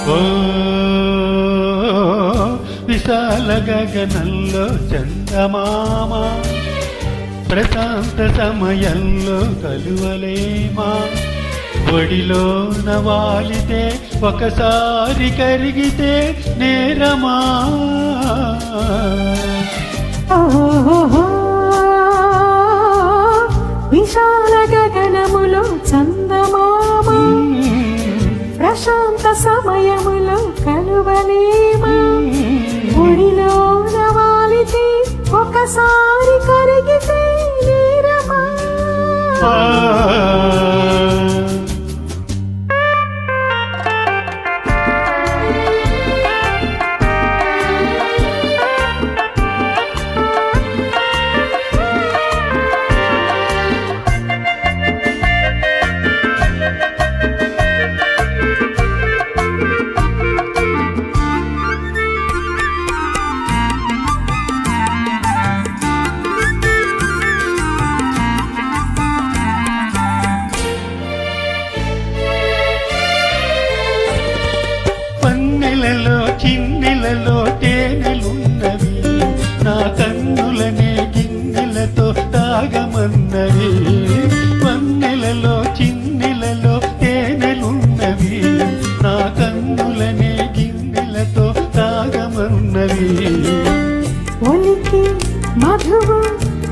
ఓ విశాల గగనంలో చందమామ ప్రశాంత సమయంలో కలువలేమా ఒడిలోన వాలితే ఒకసారి కరిగితే నేరమా విశాల గగనములో చందమామ ప్రశాంత సమయములో కలువలేమా ఒడిలోన వాలితే ఒకసారి కరిగితే నేరమా పన్నెలలో చిన్నెలలో తేనెలున్నవి నా కన్నులనే గిన్నెలతో తాగమన్నవి పన్నెలలో చిన్నెలలో తేనెలున్నవి నా కన్నులనే గిన్నెలతో తాగమన్నవి ఒలికి మధువు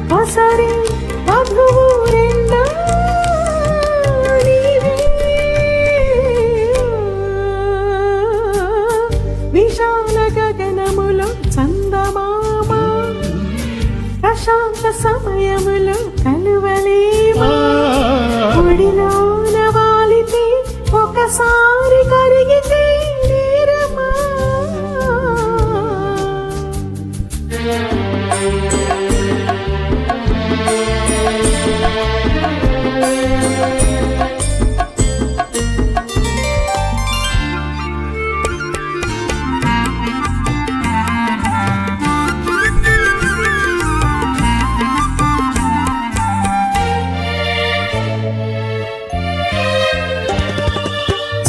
పసరి మధువు రెండా విశాల గగనములో చందమామ ప్రశాంత సమయములో కలువలేమా ఒడిలోన వాలితే ఒకసారి కరిగితే నేరమా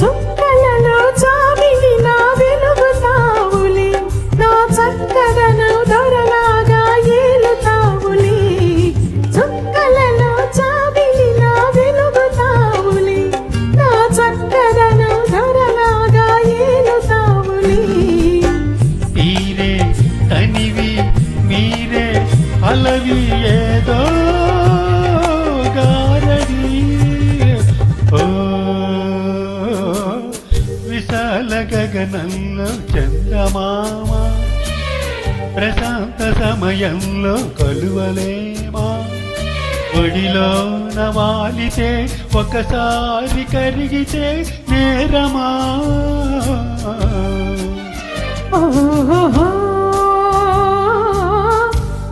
చుక్కలలో చావిని నా వెలుగుతావులే నా చక్కదనం దొరలాగా ఏలుతావులే చుక్కలలో చావిని నా వెలుగుతావులే నా చక్కదనం దొరలాగా ఏలుతావులే తీరే తనివి మీరే అలవి ఏదో గారడి ఓ విశాల గగనంలో చందమామ ప్రశాంత సమయంలో కలువలేమా ఒడిలోన వాలితే ఒకసారి కరిగితే నేరమా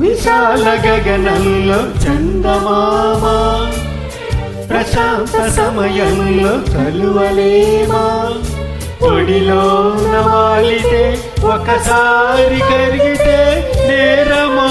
విశాల గగనంలో చందమామ ప్రశాంత సమయంలో కలువలేమా ఒడిలోన వాలితే ఒకసారి కరిగితే నేరమా